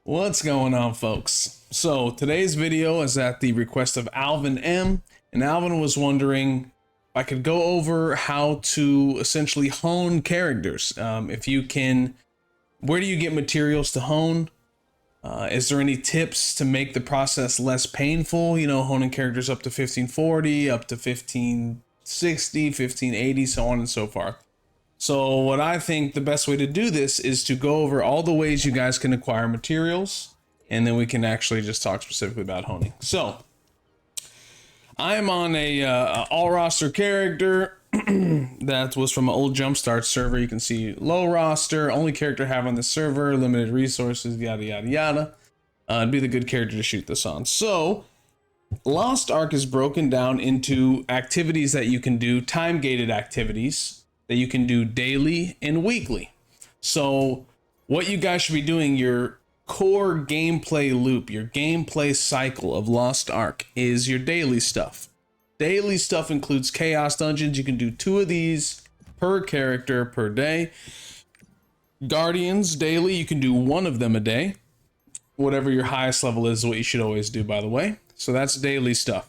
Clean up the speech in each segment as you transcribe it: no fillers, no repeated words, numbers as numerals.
What's going on, folks? So today's video is at the request of Alvin M, and Alvin was wondering if I could go over how to essentially hone characters. If you can, where do you get materials to hone? Is there any tips to make the process less painful? You know, honing characters up to 1540, up to 1560, 1580, so on and so forth. So what I think the best way to do this is to go over all the ways you guys can acquire materials, and then we can actually just talk specifically about honing. So I'm on a all roster character that was from an old Jumpstart server. You can see low roster, only character I have on the server, limited resources, yada yada yada. It'd be the good character to shoot this on. So Lost Ark is broken down into activities that you can do, time gated activities that you can do daily and weekly. So what you guys should be doing, your core gameplay loop, your gameplay cycle of Lost Ark is your daily stuff. Daily stuff includes chaos dungeons. You can do 2 of these per character per day. Guardians daily, you can do 1 of them a day. Whatever your highest level is what you should always do, by the way. So that's daily stuff.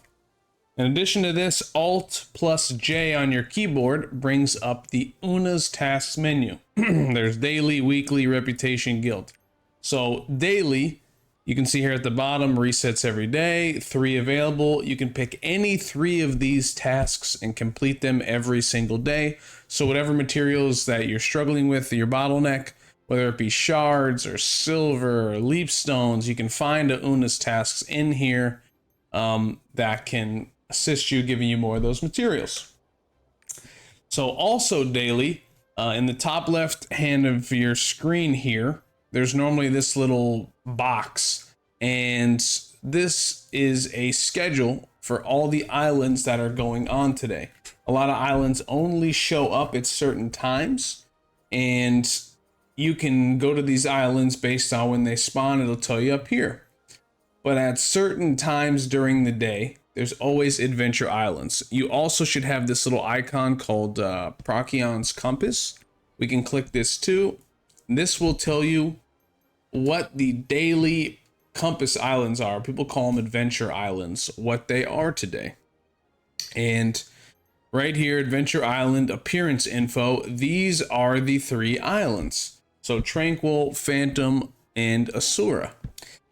In addition to this, Alt plus J on your keyboard brings up the Una's tasks menu. There's daily, weekly, reputation, guild. So daily, you can see here at the bottom, resets every day, 3 available. You can pick any 3 of these tasks and complete them every single day. So whatever materials that you're struggling with, your bottleneck, whether it be shards or silver or leap stones, you can find a Una's tasks in here that can assist you, giving you more of those materials. So also daily, in the top left hand of your screen here, there's normally this little box, and this is a schedule for all the islands that are going on today. A lot of islands only show up at certain times, and you can go to these islands based on when they spawn. It'll tell you up here. But at certain times during the day, there's always adventure islands. You also should have this little icon called Procion's Compass. We can click this too. This will tell you what the daily compass islands are. People call them adventure islands, what they are today. And right here, adventure island appearance info. These are the 3 islands. So Tranquil, Phantom, and Asura.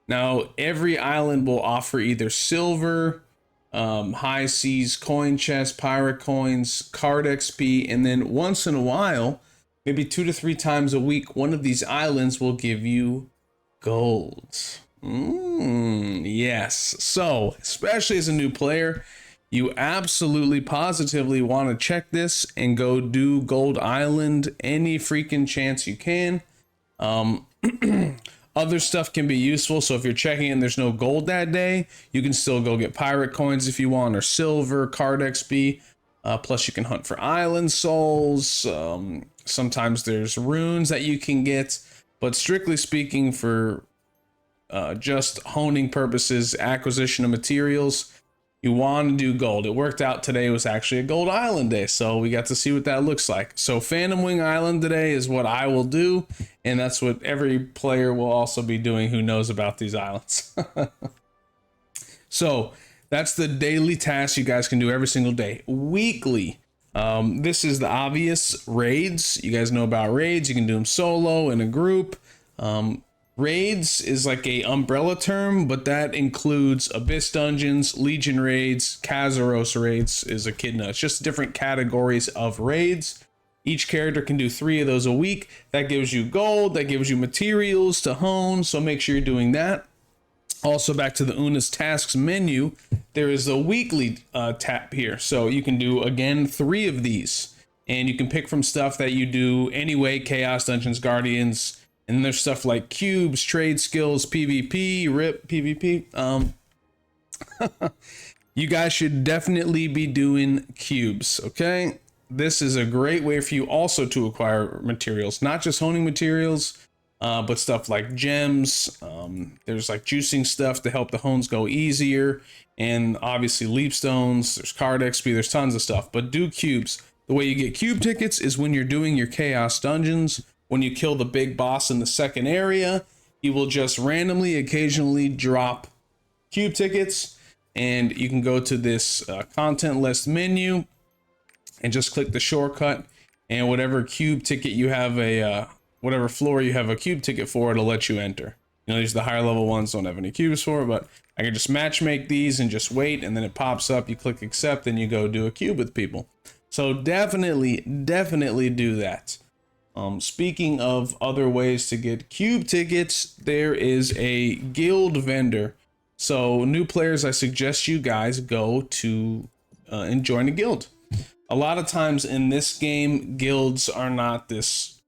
Now, every island will offer either silver, high seas coin chest, pirate coins, card XP, and then once in a while, maybe 2 to 3 times a week, one of these islands will give you gold. Yes. So, especially as a new player, you absolutely positively want to check this and go do Gold Island any freaking chance you can. Other stuff can be useful. So if you're checking and there's no gold that day, you can still go get pirate coins if you want, or silver, card XP. Plus you can hunt for island souls. Sometimes there's runes that you can get, but strictly speaking, for just honing purposes, acquisition of materials, you want to do gold. It worked out today was actually a gold island day, so we got to see what that looks like. So Phantom Wing Island today is what I will do, and that's what every player will also be doing who knows about these islands. So that's the daily task you guys can do every single day. Weekly, this is the obvious raids. You guys know about raids. You can do them solo, in a group. Raids is like a umbrella term, but that includes Abyss Dungeons, Legion raids, Kazaros raids is Echidna. It's just different categories of raids. Each character can do 3 of those a week. That gives you gold, that gives you materials to hone, so make sure you're doing that. Also, back to the Una's tasks menu, there is a weekly tab here. So you can do, again, 3 of these. And you can pick from stuff that you do anyway, Chaos Dungeons, Guardians. And then there's stuff like cubes, trade skills, PvP, RIP, PvP. You guys should definitely be doing cubes, okay? This is a great way for you also to acquire materials, not just honing materials, but stuff like gems. There's like juicing stuff to help the hones go easier. And obviously leap stones, there's card XP, there's tons of stuff, but do cubes. The way you get cube tickets is when you're doing your chaos dungeons. When you kill the big boss in the second area, he will just randomly occasionally drop cube tickets, and you can go to this content list menu and just click the shortcut, and whatever cube ticket you have whatever floor you have a cube ticket for, it'll let you enter. You know, these are the higher level ones, don't have any cubes for, but I can just match make these and just wait, and then it pops up, you click accept, and you go do a cube with people. So definitely do that. Speaking of other ways to get cube tickets, there is a guild vendor. So new players, I suggest you guys go to and join a guild. A lot of times in this game, guilds are not this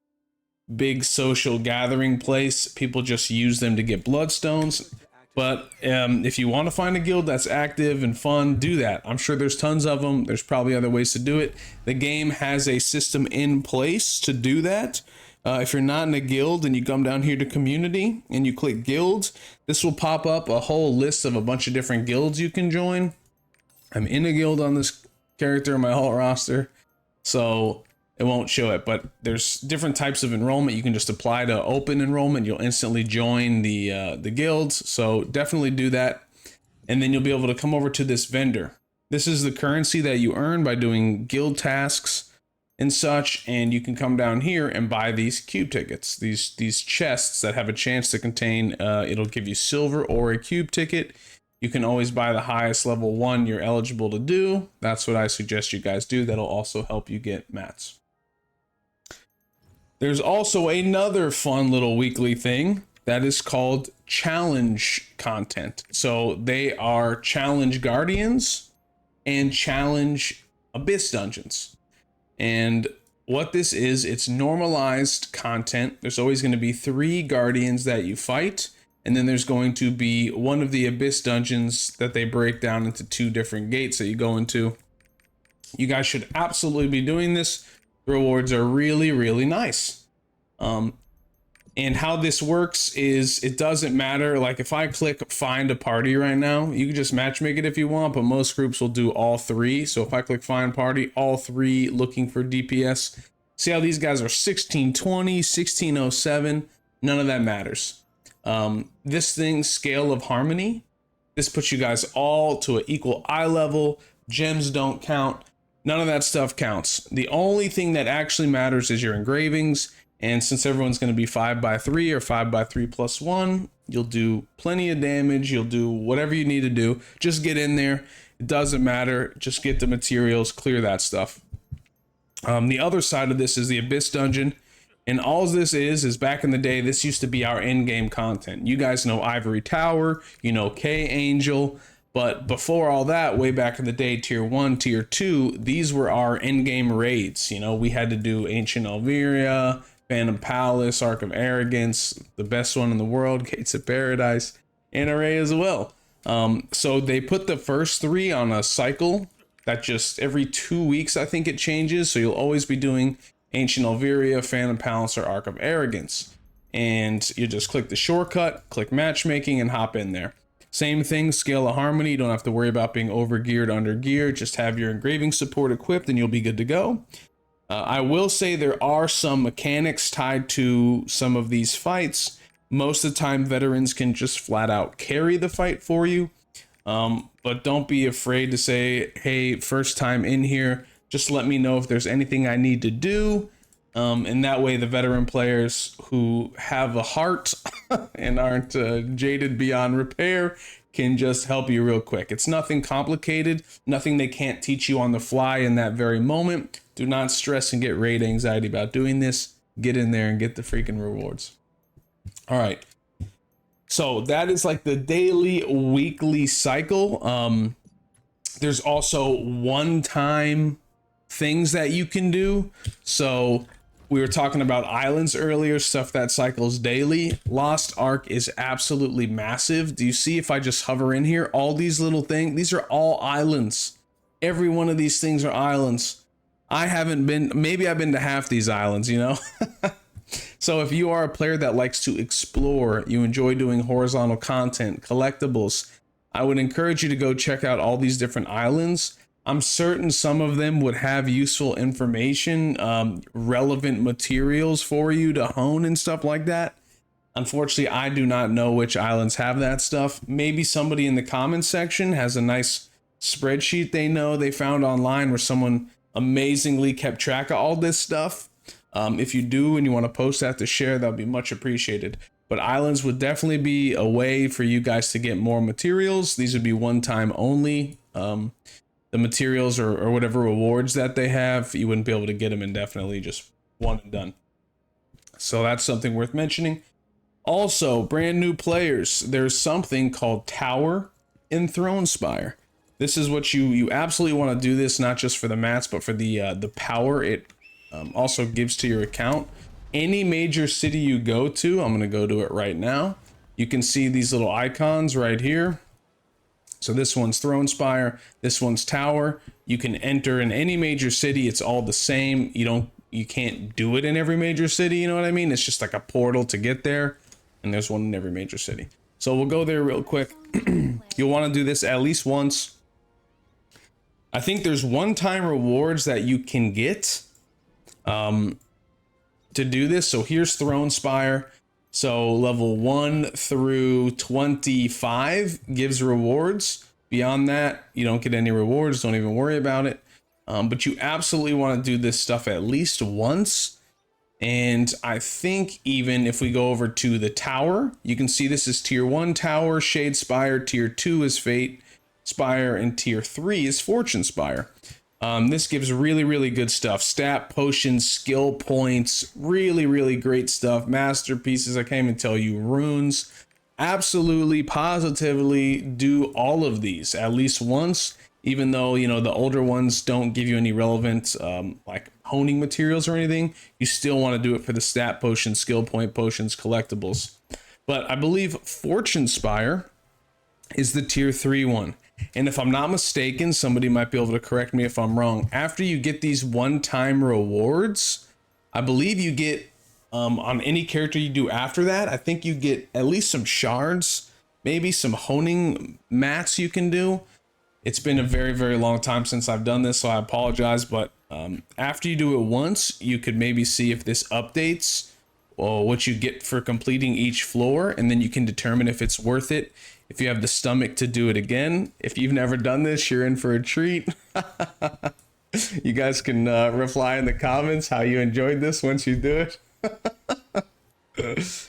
big social gathering place. People just use them to get bloodstones. But if you want to find a guild that's active and fun, do that. I'm sure there's tons of them. There's probably other ways to do it. The game has a system in place to do that. If you're not in a guild and you come down here to community and you click guilds, this will pop up a whole list of a bunch of different guilds you can join. I'm in a guild on this character in my alt roster, so it won't show it, but there's different types of enrollment. You can just apply to open enrollment. You'll instantly join the guilds. So definitely do that. And then you'll be able to come over to this vendor. This is the currency that you earn by doing guild tasks and such. And you can come down here and buy these cube tickets, these chests that have a chance to contain, it'll give you silver or a cube ticket. You can always buy the highest level one you're eligible to do. That's what I suggest you guys do. That'll also help you get mats. There's also another fun little weekly thing that is called challenge content. So they are challenge guardians and challenge abyss dungeons. And what this is, it's normalized content. There's always going to be 3 guardians that you fight. And then there's going to be one of the abyss dungeons that they break down into 2 different gates that you go into. You guys should absolutely be doing this. The rewards are really, really nice. And how this works is it doesn't matter. Like if I click find a party right now, you can just matchmake it if you want, but most groups will do all 3. So if I click find party, all 3 looking for DPS. See how these guys are 1620, 1607, none of that matters. This thing, Scale of Harmony, this puts you guys all to an equal eye level. Gems don't count. None of that stuff counts. The only thing that actually matters is your engravings. And since everyone's going to be 5x3 or 5x3+1, you'll do plenty of damage. You'll do whatever you need to do. Just get in there. It doesn't matter. Just get the materials, clear that stuff. The other side of this is the Abyss Dungeon. And all this is back in the day, this used to be our in-game content. You guys know Ivory Tower, you know K-Angel. But before all that, way back in the day, tier 1, tier 2, these were our in-game raids. You know, we had to do Ancient Elvira, Phantom Palace, Ark of Arrogance, the best one in the world, Gates of Paradise, and Array as well. So they put the first 3 on a cycle that just every 2 weeks, I think it changes. So you'll always be doing Ancient Elvira, Phantom Palace, or Ark of Arrogance. And you just click the shortcut, click matchmaking, and hop in there. Same thing, Scale of Harmony. You don't have to worry about being over geared, under geared. Just have your engraving support equipped and you'll be good to go. I will say there are some mechanics tied to some of these fights. Most of the time, veterans can just flat out carry the fight for you. But don't be afraid to say, hey, first time in here, just let me know if there's anything I need to do. And that way the veteran players who have a heart and aren't jaded beyond repair can just help you real quick. It's nothing complicated, nothing they can't teach you on the fly in that very moment. Do not stress and get raid anxiety about doing this. Get in there and get the freaking rewards. All right. So that is like the daily, weekly cycle. There's also one-time things that you can do. So we were talking about islands earlier, stuff that cycles daily. Lost Ark is absolutely massive. Do you see if I just hover in here, all these little things, these are all islands. Every one of these things are islands. I haven't been, maybe I've been to half these islands, you know? So if you are a player that likes to explore, you enjoy doing horizontal content, collectibles, I would encourage you to go check out all these different islands. I'm certain some of them would have useful information, relevant materials for you to hone and stuff like that. Unfortunately, I do not know which islands have that stuff. Maybe somebody in the comments section has a nice spreadsheet they know they found online where someone amazingly kept track of all this stuff. If you do and you want to post that to share, that would be much appreciated. But islands would definitely be a way for you guys to get more materials. These would be one time only. The materials or whatever rewards that they have, you wouldn't be able to get them indefinitely, just one and done. So that's something worth mentioning. Also, brand new players, there's something called Tower in Thronespire. This is what you absolutely want to do this, not just for the mats, but for the power it also gives to your account. Any major city you go to, I'm going to go to it right now. You can see these little icons right here. So this one's Thronespire, this one's Tower. You can enter in any major city. It's all the same. You can't do it in every major city. You know what I mean? It's just like a portal to get there. And there's one in every major city. So we'll go there real quick. You'll want to do this at least once. I think there's one-time rewards that you can get to do this. So here's Thronespire. So level 1 through 25 gives rewards. Beyond that, you don't get any rewards. Don't even worry about it. But you absolutely want to do this stuff at least once. And I think even if we go over to the tower, you can see this is tier 1 tower, Shade Spire, tier 2 is Fate Spire, and tier 3 is Fortune Spire. This gives really, really good stuff. Stat, potions, skill points, really, really great stuff. Masterpieces, I can't even tell you, runes. Absolutely, positively do all of these at least once, even though, you know, the older ones don't give you any relevant like honing materials or anything. You still want to do it for the stat potions, skill point potions, collectibles. But I believe Fortune Spire is the tier 3 one. And if I'm not mistaken, somebody might be able to correct me if I'm wrong. After you get these one-time rewards, I believe you get on any character you do after that, I think you get at least some shards, maybe some honing mats you can do. It's been a very, very long time since I've done this, so I apologize. But after you do it once, you could maybe see if this updates what you get for completing each floor, and then you can determine if it's worth it, if you have the stomach to do it again. If you've never done this, you're in for a treat. You guys can reply in the comments how you enjoyed this once you do it.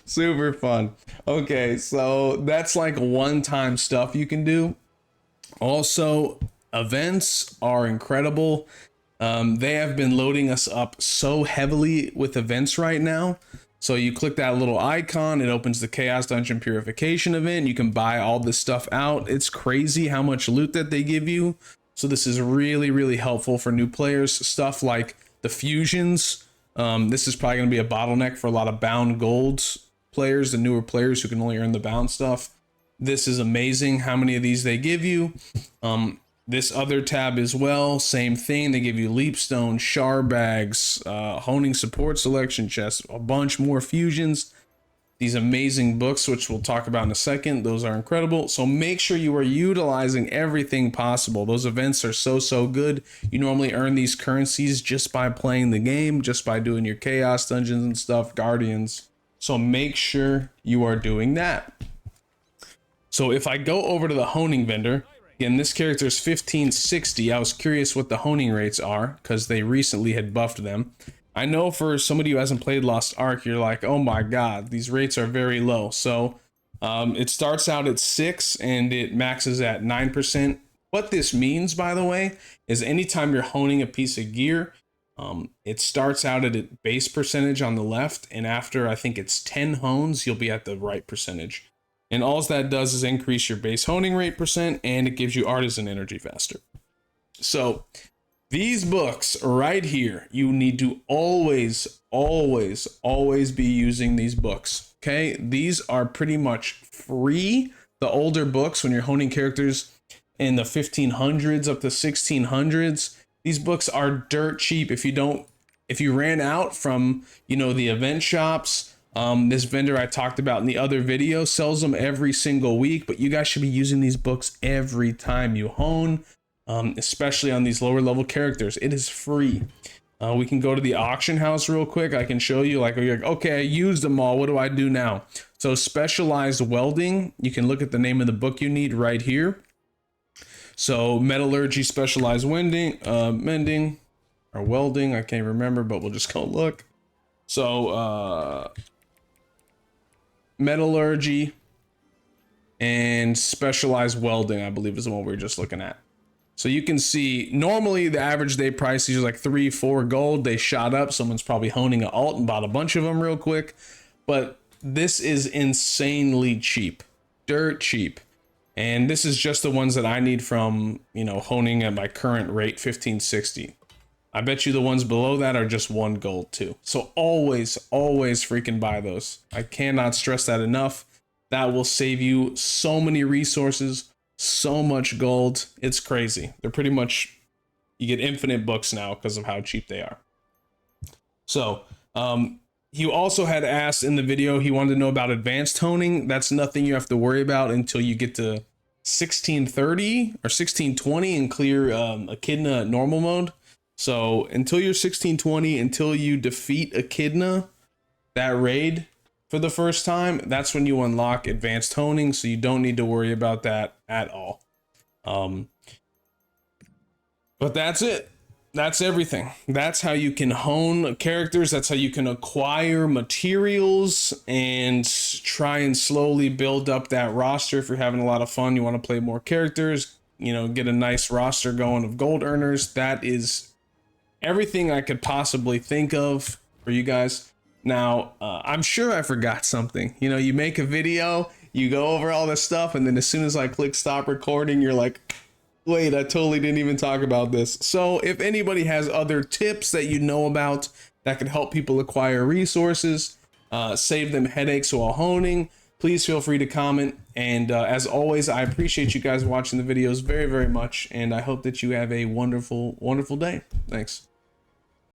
Super fun. Okay, so that's like one-time stuff you can do. Also, events are incredible. They have been loading us up so heavily with events right now. So you click that little icon, it opens the Chaos Dungeon Purification event. You can buy all this stuff out. It's crazy how much loot that they give you. So this is really, really helpful for new players. Stuff like the fusions. This is probably going to be a bottleneck for a lot of bound golds players, the newer players who can only earn the bound stuff. This is amazing how many of these they give you. This other tab as well, same thing. They give you leapstone, shard bags, honing support selection chests, a bunch more fusions. These amazing books, which we'll talk about in a second, those are incredible. So make sure you are utilizing everything possible. Those events are so good. You normally earn these currencies just by playing the game, just by doing your chaos dungeons and stuff, guardians. So make sure you are doing that. So if I go over to the honing vendor, again, this character is 1560. I was curious what the honing rates are because they recently had buffed them. I know for somebody who hasn't played Lost Ark, you're like, oh my god, these rates are very low. So it starts out at 6 and it maxes at 9%. What this means, by the way, is anytime you're honing a piece of gear, it starts out at a base percentage on the left, and after I think it's 10 hones, you'll be at the right percentage. And all that does is increase your base honing rate %, and it gives you artisan energy faster. So these books right here, you need to always be using these books. Okay, these are pretty much free. The older books, when you're honing characters in the 1500s up to 1600s, these books are dirt cheap. If you ran out from, you know, the event shops, this vendor I talked about in the other video sells them every single week, but you guys should be using these books every time you hone, especially on these lower level characters. It is free. We can go to the auction house real quick. I can show you, like, you're like, okay, I used them all. What do I do now? So specialized welding, you can look at the name of the book you need right here. So metallurgy, specialized mending or welding, I can't remember, but we'll just go look. So metallurgy and specialized welding, I believe, is the one we were just looking at. So you can see normally the average day price is like 3-4 gold. They shot up. Someone's probably honing an alt and bought a bunch of them real quick, but this is insanely cheap, dirt cheap. And this is just the ones that I need from, you know, honing at my current rate, 1560. I bet you the ones below that are just 1 gold too. So always freaking buy those. I cannot stress that enough. That will save you so many resources, so much gold. It's crazy. They're pretty much, you get infinite books now because of how cheap they are. So, you also had asked in the video, he wanted to know about advanced honing. That's nothing you have to worry about until you get to 1630 or 1620 and clear Echidna normal mode. So until you're 1620, until you defeat Echidna, that raid for the first time, that's when you unlock advanced honing. So you don't need to worry about that at all. But that's it. That's everything. That's how you can hone characters. That's how you can acquire materials and try and slowly build up that roster. If you're having a lot of fun, you want to play more characters, you know, get a nice roster going of gold earners. That is everything I could possibly think of for you guys. Now, I'm sure I forgot something. You know, you make a video, you go over all this stuff, and then as soon as I click stop recording, you're like, wait, I totally didn't even talk about this. So if anybody has other tips that you know about that could help people acquire resources, save them headaches while honing, please feel free to comment. And as always, I appreciate you guys watching the videos very, very much. And I hope that you have a wonderful, wonderful day. Thanks.